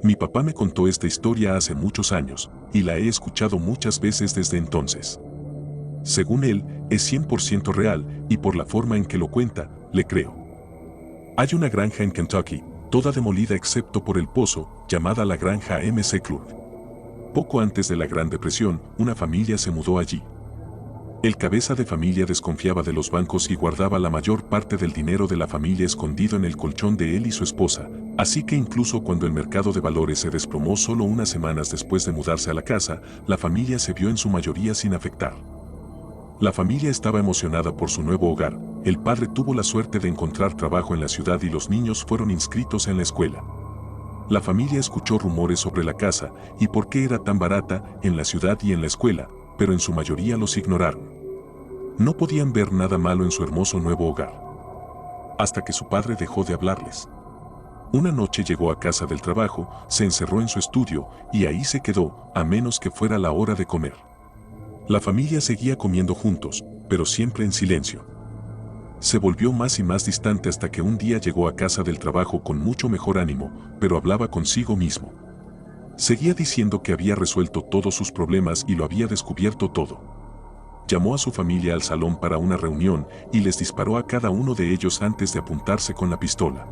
Mi papá me contó esta historia hace muchos años, y la he escuchado muchas veces desde entonces. Según él, es 100% real, y por la forma en que lo cuenta, le creo. Hay una granja en Kentucky, toda demolida excepto por el pozo, llamada la granja McClure. Poco antes de la Gran Depresión, una familia se mudó allí. El cabeza de familia desconfiaba de los bancos y guardaba la mayor parte del dinero de la familia escondido en el colchón de él y su esposa, así que incluso cuando el mercado de valores se desplomó solo unas semanas después de mudarse a la casa, la familia se vio en su mayoría sin afectar. La familia estaba emocionada por su nuevo hogar, el padre tuvo la suerte de encontrar trabajo en la ciudad y los niños fueron inscritos en la escuela. La familia escuchó rumores sobre la casa y por qué era tan barata en la ciudad y en la escuela, pero en su mayoría los ignoraron. No podían ver nada malo en su hermoso nuevo hogar. Hasta que su padre dejó de hablarles. Una noche llegó a casa del trabajo, se encerró en su estudio y ahí se quedó, a menos que fuera la hora de comer. La familia seguía comiendo juntos, pero siempre en silencio. Se volvió más y más distante hasta que un día llegó a casa del trabajo con mucho mejor ánimo, pero hablaba consigo mismo. Seguía diciendo que había resuelto todos sus problemas y lo había descubierto todo. Llamó a su familia al salón para una reunión y les disparó a cada uno de ellos antes de apuntarse con la pistola.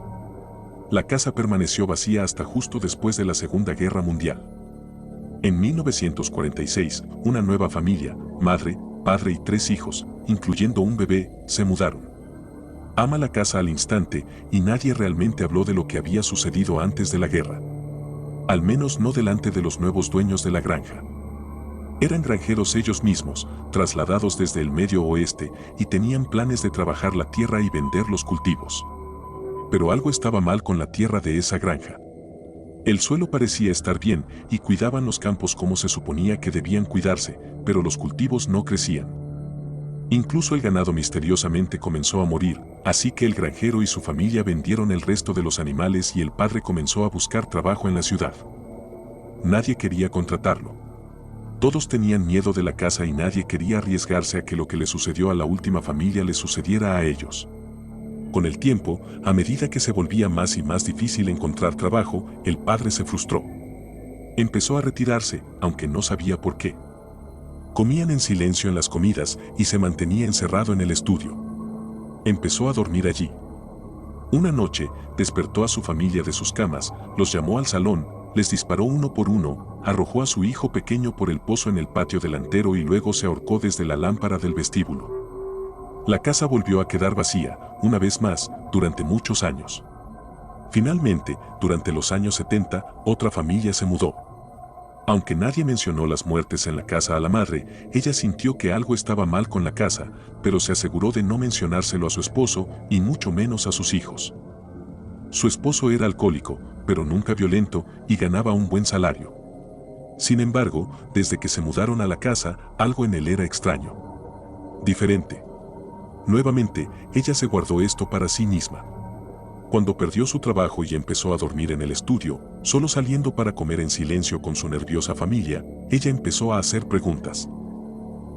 La casa permaneció vacía hasta justo después de la Segunda Guerra Mundial. En 1946, una nueva familia, madre, padre y 3 hijos, incluyendo un bebé, se mudaron. Ama la casa al instante y nadie realmente habló de lo que había sucedido antes de la guerra. Al menos no delante de los nuevos dueños de la granja. Eran granjeros ellos mismos, trasladados desde el Medio Oeste, y tenían planes de trabajar la tierra y vender los cultivos. Pero algo estaba mal con la tierra de esa granja. El suelo parecía estar bien, y cuidaban los campos como se suponía que debían cuidarse, pero los cultivos no crecían. Incluso el ganado misteriosamente comenzó a morir, así que el granjero y su familia vendieron el resto de los animales y el padre comenzó a buscar trabajo en la ciudad. Nadie quería contratarlo. Todos tenían miedo de la casa y nadie quería arriesgarse a que lo que le sucedió a la última familia le sucediera a ellos. Con el tiempo, a medida que se volvía más y más difícil encontrar trabajo, el padre se frustró. Empezó a retirarse, aunque no sabía por qué. Comían en silencio en las comidas y se mantenía encerrado en el estudio. Empezó a dormir allí. Una noche, despertó a su familia de sus camas, los llamó al salón, les disparó uno por uno, arrojó a su hijo pequeño por el pozo en el patio delantero y luego se ahorcó desde la lámpara del vestíbulo. La casa volvió a quedar vacía, una vez más, durante muchos años. Finalmente, durante los años 70, otra familia se mudó. Aunque nadie mencionó las muertes en la casa a la madre, ella sintió que algo estaba mal con la casa, pero se aseguró de no mencionárselo a su esposo y mucho menos a sus hijos. Su esposo era alcohólico, pero nunca violento, y ganaba un buen salario. Sin embargo, desde que se mudaron a la casa, algo en él era extraño. Diferente. Nuevamente, ella se guardó esto para sí misma. Cuando perdió su trabajo y empezó a dormir en el estudio, solo saliendo para comer en silencio con su nerviosa familia, ella empezó a hacer preguntas.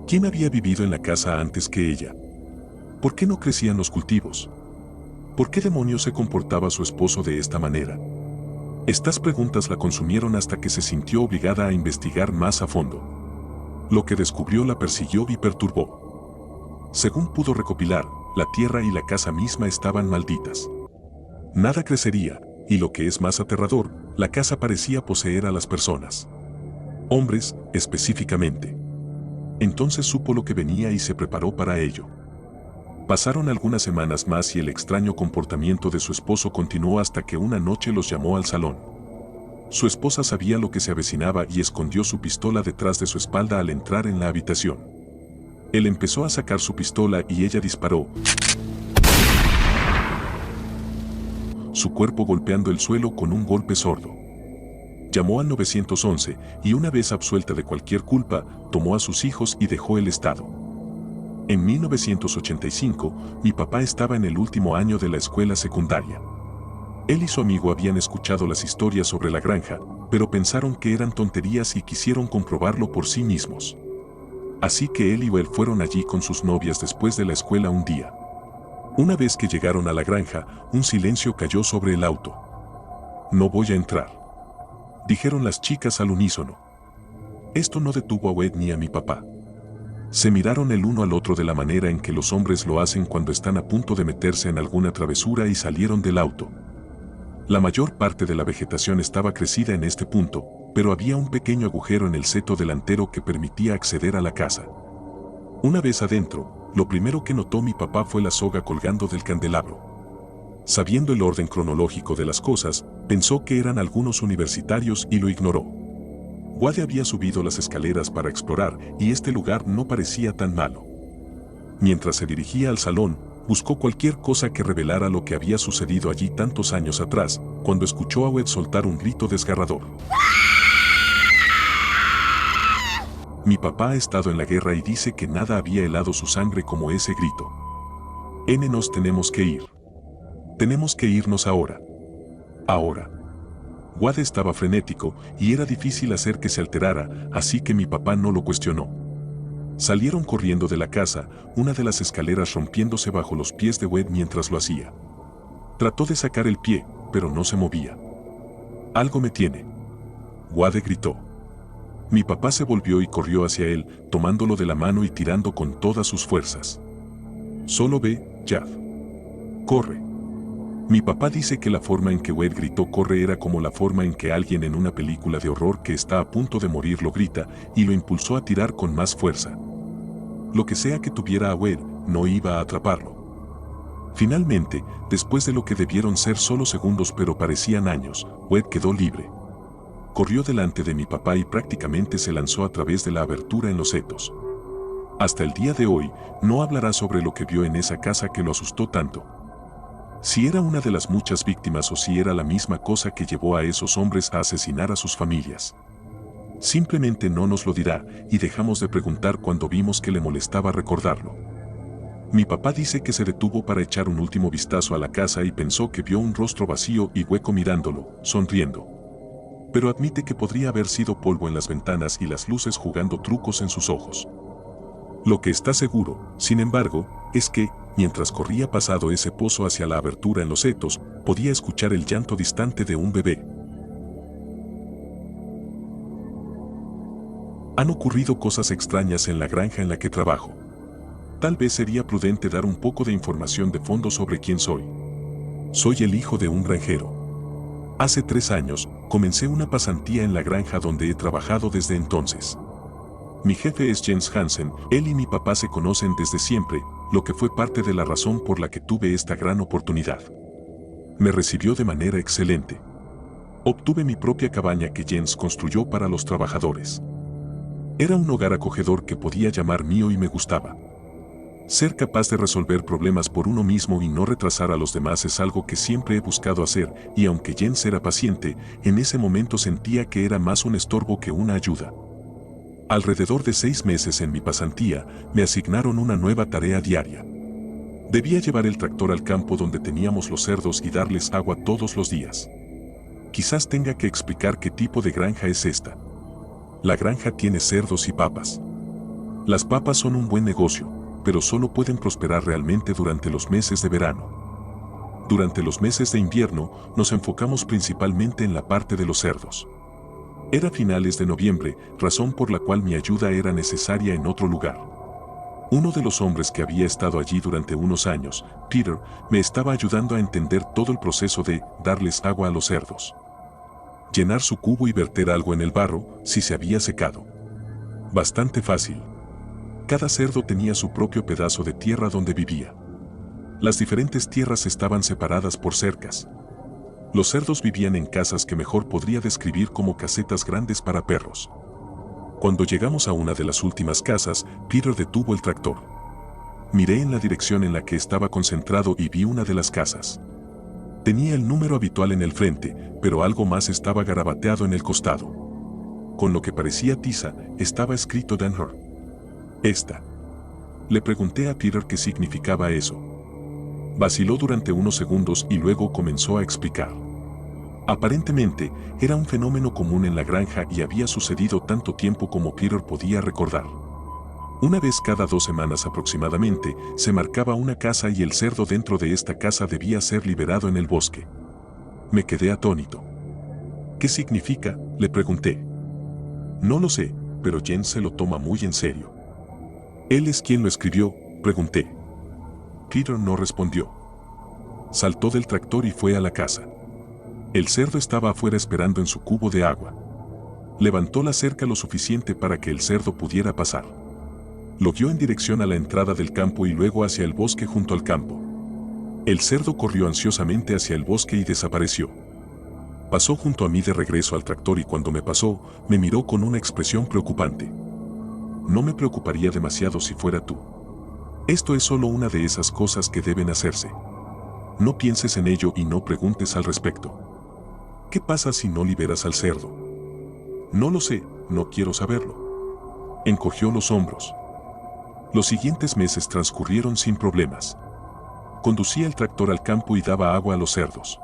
¿Quién había vivido en la casa antes que ella? ¿Por qué no crecían los cultivos? ¿Por qué demonios se comportaba su esposo de esta manera? Estas preguntas la consumieron hasta que se sintió obligada a investigar más a fondo. Lo que descubrió la persiguió y perturbó. Según pudo recopilar, la tierra y la casa misma estaban malditas. Nada crecería, y lo que es más aterrador, la casa parecía poseer a las personas. Hombres, específicamente. Entonces supo lo que venía y se preparó para ello. Pasaron algunas semanas más y el extraño comportamiento de su esposo continuó hasta que una noche los llamó al salón. Su esposa sabía lo que se avecinaba y escondió su pistola detrás de su espalda al entrar en la habitación. Él empezó a sacar su pistola y ella disparó, su cuerpo golpeando el suelo con un golpe sordo. Llamó al 911 y una vez absuelta de cualquier culpa, tomó a sus hijos y dejó el estado. En 1985, mi papá estaba en el último año de la escuela secundaria. Él y su amigo habían escuchado las historias sobre la granja, pero pensaron que eran tonterías y quisieron comprobarlo por sí mismos. Así que él y Will fueron allí con sus novias después de la escuela un día. Una vez que llegaron a la granja, un silencio cayó sobre el auto. No voy a entrar. dijeron las chicas al unísono. Esto no detuvo a Wade ni a mi papá. Se miraron el uno al otro de la manera en que los hombres lo hacen cuando están a punto de meterse en alguna travesura y salieron del auto. La mayor parte de la vegetación estaba crecida en este punto, pero había un pequeño agujero en el seto delantero que permitía acceder a la casa. Una vez adentro, lo primero que notó mi papá fue la soga colgando del candelabro. Sabiendo el orden cronológico de las cosas, pensó que eran algunos universitarios y lo ignoró. Wade había subido las escaleras para explorar y este lugar no parecía tan malo. Mientras se dirigía al salón, buscó cualquier cosa que revelara lo que había sucedido allí tantos años atrás, cuando escuchó a Wade soltar un grito desgarrador. Mi papá ha estado en la guerra y dice que nada había helado su sangre como ese grito. Nos tenemos que ir. Tenemos que irnos ahora. Ahora. Wade estaba frenético y era difícil hacer que se alterara, así que mi papá no lo cuestionó. Salieron corriendo de la casa, una de las escaleras rompiéndose bajo los pies de Wade mientras lo hacía. Trató de sacar el pie, pero no se movía. Algo me tiene. Wade gritó. Mi papá se volvió y corrió hacia él, tomándolo de la mano y tirando con todas sus fuerzas. Solo ve, Jad. Corre. Mi papá dice que la forma en que Wade gritó corre era como la forma en que alguien en una película de horror que está a punto de morir lo grita y lo impulsó a tirar con más fuerza. Lo que sea que tuviera a Wade, no iba a atraparlo. Finalmente, después de lo que debieron ser solo segundos pero parecían años, Wade quedó libre. Corrió delante de mi papá y prácticamente se lanzó a través de la abertura en los setos. Hasta el día de hoy, no hablará sobre lo que vio en esa casa que lo asustó tanto. Si era una de las muchas víctimas o si era la misma cosa que llevó a esos hombres a asesinar a sus familias. Simplemente no nos lo dirá y dejamos de preguntar cuando vimos que le molestaba recordarlo. Mi papá dice que se detuvo para echar un último vistazo a la casa y pensó que vio un rostro vacío y hueco mirándolo, sonriendo. Pero admite que podría haber sido polvo en las ventanas y las luces jugando trucos en sus ojos. Lo que está seguro, sin embargo, es que, mientras corría pasado ese pozo hacia la abertura en los setos, podía escuchar el llanto distante de un bebé. Han ocurrido cosas extrañas en la granja en la que trabajo. Tal vez sería prudente dar un poco de información de fondo sobre quién soy. Soy el hijo de un granjero. Hace 3 años, comencé una pasantía en la granja donde he trabajado desde entonces. Mi jefe es Jens Hansen, él y mi papá se conocen desde siempre, lo que fue parte de la razón por la que tuve esta gran oportunidad. Me recibió de manera excelente. Obtuve mi propia cabaña que Jens construyó para los trabajadores. Era un hogar acogedor que podía llamar mío y me gustaba. Ser capaz de resolver problemas por uno mismo y no retrasar a los demás es algo que siempre he buscado hacer, y aunque Jens era paciente, en ese momento sentía que era más un estorbo que una ayuda. Alrededor de 6 meses en mi pasantía, me asignaron una nueva tarea diaria. Debía llevar el tractor al campo donde teníamos los cerdos y darles agua todos los días. Quizás tenga que explicar qué tipo de granja es esta. La granja tiene cerdos y papas. Las papas son un buen negocio, pero solo pueden prosperar realmente durante los meses de verano. Durante los meses de invierno, nos enfocamos principalmente en la parte de los cerdos. Era finales de noviembre, razón por la cual mi ayuda era necesaria en otro lugar. Uno de los hombres que había estado allí durante unos años, Peter, me estaba ayudando a entender todo el proceso de darles agua a los cerdos. Llenar su cubo y verter algo en el barro, si se había secado. Bastante fácil. Cada cerdo tenía su propio pedazo de tierra donde vivía. Las diferentes tierras estaban separadas por cercas. Los cerdos vivían en casas que mejor podría describir como casetas grandes para perros. Cuando llegamos a una de las últimas casas, Peter detuvo el tractor. Miré en la dirección en la que estaba concentrado y vi una de las casas. Tenía el número habitual en el frente, pero algo más estaba garabateado en el costado. Con lo que parecía tiza, estaba escrito Danher. Esta. Le pregunté a Peter qué significaba eso. Vaciló durante unos segundos y luego comenzó a explicar. Aparentemente, era un fenómeno común en la granja y había sucedido tanto tiempo como Peter podía recordar. Una vez cada 2 semanas aproximadamente, se marcaba una casa y el cerdo dentro de esta casa debía ser liberado en el bosque. Me quedé atónito. ¿Qué significa? Le pregunté. No lo sé, pero Jens se lo toma muy en serio. ¿Él es quien lo escribió?, pregunté. Peter no respondió. Saltó del tractor y fue a la casa. El cerdo estaba afuera esperando en su cubo de agua. Levantó la cerca lo suficiente para que el cerdo pudiera pasar. Lo guió en dirección a la entrada del campo y luego hacia el bosque junto al campo. El cerdo corrió ansiosamente hacia el bosque y desapareció. Pasó junto a mí de regreso al tractor y cuando me pasó, me miró con una expresión preocupante. No me preocuparía demasiado si fuera tú. Esto es solo una de esas cosas que deben hacerse. No pienses en ello y no preguntes al respecto. ¿Qué pasa si no liberas al cerdo? No lo sé, no quiero saberlo. Encogió los hombros. Los siguientes meses transcurrieron sin problemas. Conducía el tractor al campo y daba agua a los cerdos.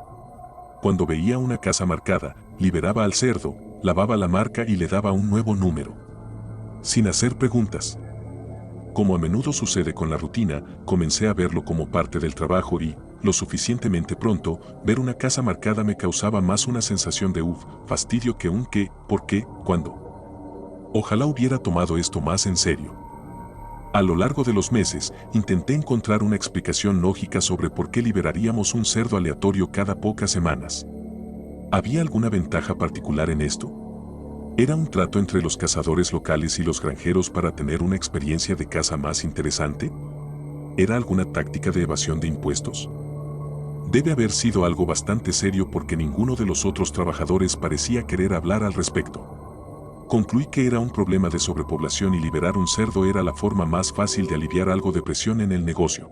Cuando veía una casa marcada, liberaba al cerdo, lavaba la marca y le daba un nuevo número. Sin hacer preguntas. Como a menudo sucede con la rutina, comencé a verlo como parte del trabajo y, lo suficientemente pronto, ver una casa marcada me causaba más una sensación de fastidio que un qué, por qué, cuándo. Ojalá hubiera tomado esto más en serio. A lo largo de los meses, intenté encontrar una explicación lógica sobre por qué liberaríamos un cerdo aleatorio cada pocas semanas. ¿Había alguna ventaja particular en esto? ¿Era un trato entre los cazadores locales y los granjeros para tener una experiencia de caza más interesante? ¿Era alguna táctica de evasión de impuestos? Debe haber sido algo bastante serio porque ninguno de los otros trabajadores parecía querer hablar al respecto. Concluí que era un problema de sobrepoblación y liberar un cerdo era la forma más fácil de aliviar algo de presión en el negocio.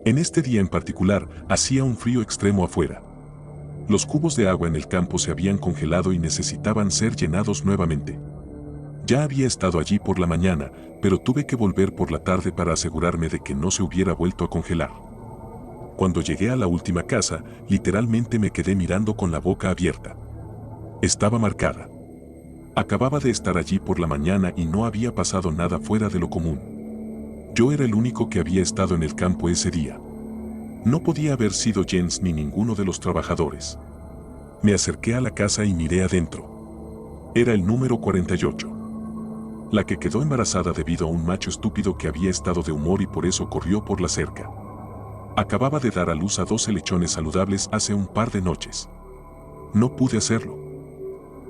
En este día en particular, hacía un frío extremo afuera. Los cubos de agua en el campo se habían congelado y necesitaban ser llenados nuevamente. Ya había estado allí por la mañana, pero tuve que volver por la tarde para asegurarme de que no se hubiera vuelto a congelar. Cuando llegué a la última casa, literalmente me quedé mirando con la boca abierta. Estaba marcada. Acababa de estar allí por la mañana y no había pasado nada fuera de lo común. Yo era el único que había estado en el campo ese día. No podía haber sido Jens ni ninguno de los trabajadores. Me acerqué a la casa y miré adentro. Era el número 48. La que quedó embarazada debido a un macho estúpido que había estado de humor y por eso corrió por la cerca. Acababa de dar a luz a 12 lechones saludables hace un par de noches. No pude hacerlo.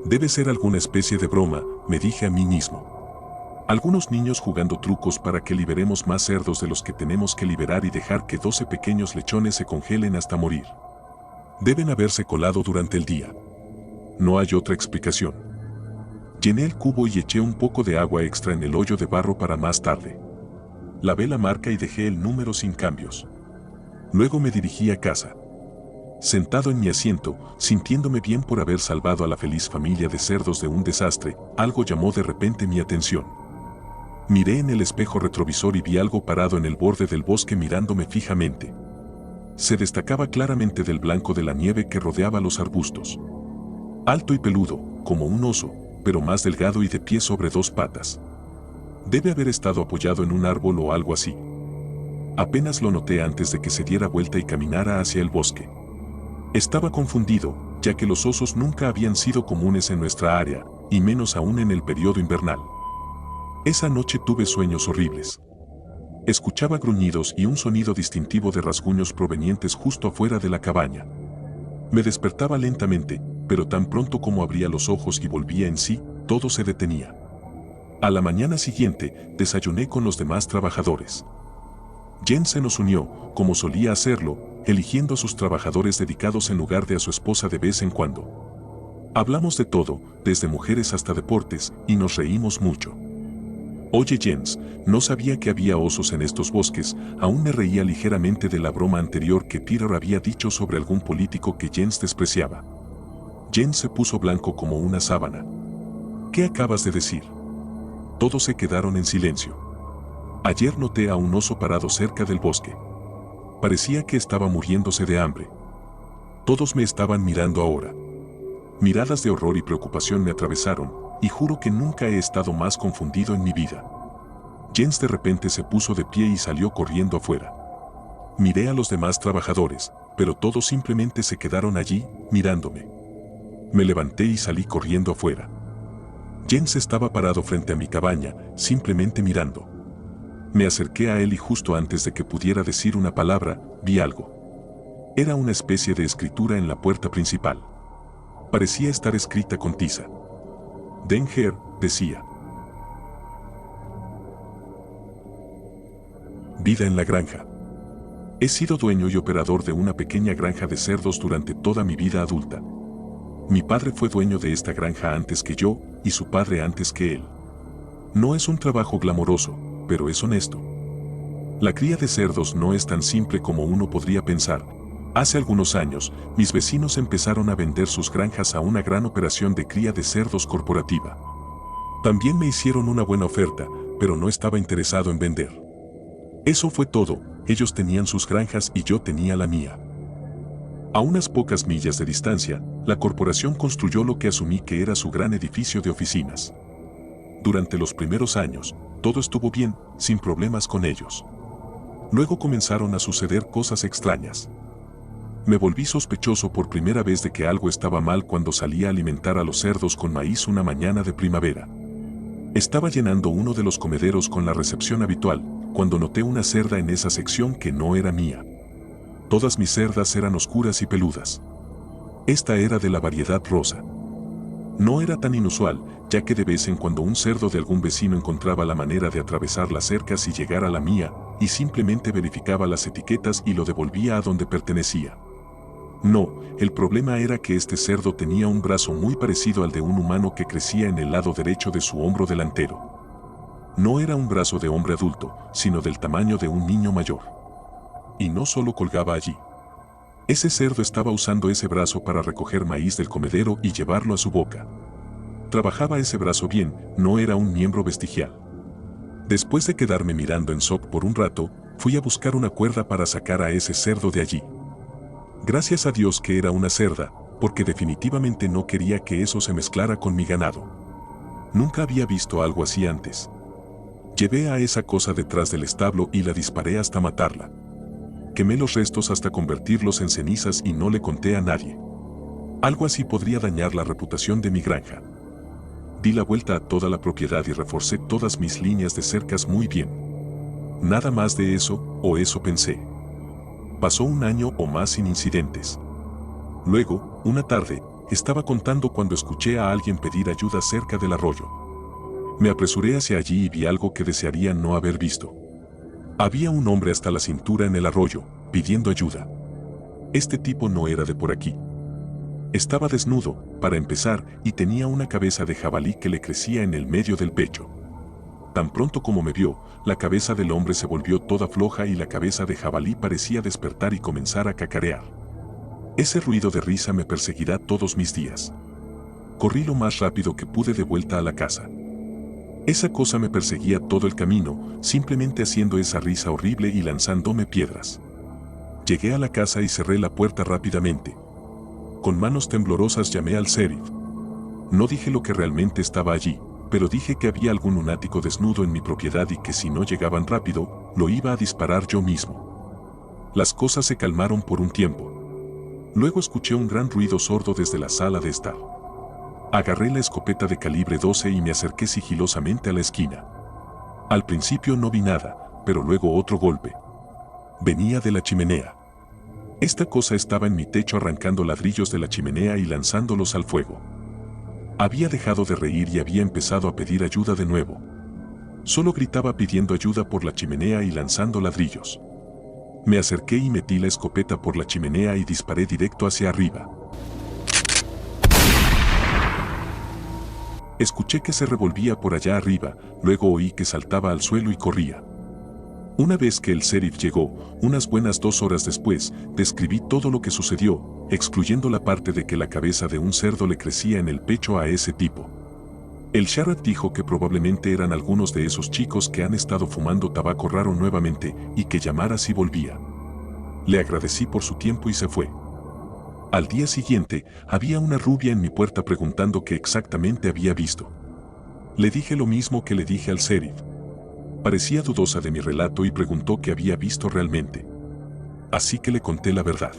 Debe ser alguna especie de broma, me dije a mí mismo. Algunos niños jugando trucos para que liberemos más cerdos de los que tenemos que liberar y dejar que 12 pequeños lechones se congelen hasta morir. Deben haberse colado durante el día. No hay otra explicación. Llené el cubo y eché un poco de agua extra en el hoyo de barro para más tarde. Lavé la marca y dejé el número sin cambios. Luego me dirigí a casa. Sentado en mi asiento, sintiéndome bien por haber salvado a la feliz familia de cerdos de un desastre, algo llamó de repente mi atención. Miré en el espejo retrovisor y vi algo parado en el borde del bosque mirándome fijamente. Se destacaba claramente del blanco de la nieve que rodeaba los arbustos. Alto y peludo, como un oso, pero más delgado y de pie sobre dos patas. Debe haber estado apoyado en un árbol o algo así. Apenas lo noté antes de que se diera vuelta y caminara hacia el bosque. Estaba confundido, ya que los osos nunca habían sido comunes en nuestra área, y menos aún en el periodo invernal. Esa noche tuve sueños horribles. Escuchaba gruñidos y un sonido distintivo de rasguños provenientes justo afuera de la cabaña. Me despertaba lentamente, pero tan pronto como abría los ojos y volvía en sí, todo se detenía. A la mañana siguiente, desayuné con los demás trabajadores. Jens se nos unió, como solía hacerlo, eligiendo a sus trabajadores dedicados en lugar de a su esposa de vez en cuando. Hablamos de todo, desde mujeres hasta deportes, y nos reímos mucho. Oye Jens, no sabía que había osos en estos bosques, aún me reía ligeramente de la broma anterior que Peter había dicho sobre algún político que Jens despreciaba. Jens se puso blanco como una sábana. ¿Qué acabas de decir? Todos se quedaron en silencio. Ayer noté a un oso parado cerca del bosque. Parecía que estaba muriéndose de hambre. Todos me estaban mirando ahora. Miradas de horror y preocupación me atravesaron, y juro que nunca he estado más confundido en mi vida. Jens de repente se puso de pie y salió corriendo afuera. Miré a los demás trabajadores, pero todos simplemente se quedaron allí, mirándome. Me levanté y salí corriendo afuera. Jens estaba parado frente a mi cabaña, simplemente mirando. Me acerqué a él y justo antes de que pudiera decir una palabra, vi algo. Era una especie de escritura en la puerta principal. Parecía estar escrita con tiza. Den Her, decía. Vida en la granja. He sido dueño y operador de una pequeña granja de cerdos durante toda mi vida adulta. Mi padre fue dueño de esta granja antes que yo, y su padre antes que él. No es un trabajo glamoroso, pero es honesto. La cría de cerdos no es tan simple como uno podría pensar. Hace algunos años, mis vecinos empezaron a vender sus granjas a una gran operación de cría de cerdos corporativa. También me hicieron una buena oferta, pero no estaba interesado en vender. Eso fue todo, ellos tenían sus granjas y yo tenía la mía. A unas pocas millas de distancia, la corporación construyó lo que asumí que era su gran edificio de oficinas. Durante los primeros años, todo estuvo bien, sin problemas con ellos. Luego comenzaron a suceder cosas extrañas. Me volví sospechoso por primera vez de que algo estaba mal cuando salí a alimentar a los cerdos con maíz una mañana de primavera. Estaba llenando uno de los comederos con la recepción habitual, cuando noté una cerda en esa sección que no era mía. Todas mis cerdas eran oscuras y peludas. Esta era de la variedad rosa. No era tan inusual, ya que de vez en cuando un cerdo de algún vecino encontraba la manera de atravesar las cercas y llegar a la mía, y simplemente verificaba las etiquetas y lo devolvía a donde pertenecía. No, el problema era que este cerdo tenía un brazo muy parecido al de un humano que crecía en el lado derecho de su hombro delantero. No era un brazo de hombre adulto, sino del tamaño de un niño mayor. Y no solo colgaba allí. Ese cerdo estaba usando ese brazo para recoger maíz del comedero y llevarlo a su boca. Trabajaba ese brazo bien, no era un miembro vestigial. Después de quedarme mirando en shock por un rato, fui a buscar una cuerda para sacar a ese cerdo de allí. Gracias a Dios que era una cerda, porque definitivamente no quería que eso se mezclara con mi ganado. Nunca había visto algo así antes. Llevé a esa cosa detrás del establo y la disparé hasta matarla. Quemé los restos hasta convertirlos en cenizas y no le conté a nadie. Algo así podría dañar la reputación de mi granja. Di la vuelta a toda la propiedad y reforcé todas mis líneas de cercas muy bien. Nada más de eso, o eso pensé. Pasó un año o más sin incidentes. Luego, una tarde, estaba contando cuando escuché a alguien pedir ayuda cerca del arroyo. Me apresuré hacia allí y vi algo que desearía no haber visto. Había un hombre hasta la cintura en el arroyo, pidiendo ayuda. Este tipo no era de por aquí. Estaba desnudo, para empezar, y tenía una cabeza de jabalí que le crecía en el medio del pecho. Tan pronto como me vio, la cabeza del hombre se volvió toda floja y la cabeza de jabalí parecía despertar y comenzar a cacarear. Ese ruido de risa me perseguirá todos mis días. Corrí lo más rápido que pude de vuelta a la casa. Esa cosa me perseguía todo el camino, simplemente haciendo esa risa horrible y lanzándome piedras. Llegué a la casa y cerré la puerta rápidamente. Con manos temblorosas llamé al sheriff. No dije lo que realmente estaba allí, pero dije que había algún lunático desnudo en mi propiedad y que si no llegaban rápido, lo iba a disparar yo mismo. Las cosas se calmaron por un tiempo. Luego escuché un gran ruido sordo desde la sala de estar. Agarré la escopeta de calibre 12 y me acerqué sigilosamente a la esquina. Al principio no vi nada, pero luego otro golpe. Venía de la chimenea. Esta cosa estaba en mi techo arrancando ladrillos de la chimenea y lanzándolos al fuego. Había dejado de reír y había empezado a pedir ayuda de nuevo. Solo gritaba pidiendo ayuda por la chimenea y lanzando ladrillos. Me acerqué y metí la escopeta por la chimenea y disparé directo hacia arriba. Escuché que se revolvía por allá arriba, luego oí que saltaba al suelo y corría. Una vez que el sheriff llegó, unas buenas 2 horas después, describí todo lo que sucedió, excluyendo la parte de que la cabeza de un cerdo le crecía en el pecho a ese tipo. El sheriff dijo que probablemente eran algunos de esos chicos que han estado fumando tabaco raro nuevamente y que llamara si volvía. Le agradecí por su tiempo y se fue. Al día siguiente, había una rubia en mi puerta preguntando qué exactamente había visto. Le dije lo mismo que le dije al sheriff. Parecía dudosa de mi relato y preguntó qué había visto realmente. Así que le conté la verdad.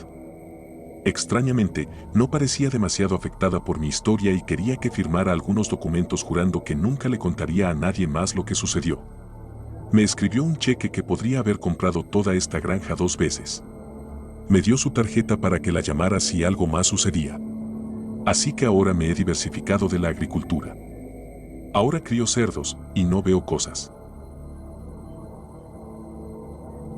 Extrañamente, no parecía demasiado afectada por mi historia y quería que firmara algunos documentos jurando que nunca le contaría a nadie más lo que sucedió. Me escribió un cheque que podría haber comprado toda esta granja 2 veces. Me dio su tarjeta para que la llamara si algo más sucedía. Así que ahora me he diversificado de la agricultura. Ahora crío cerdos y no veo cosas.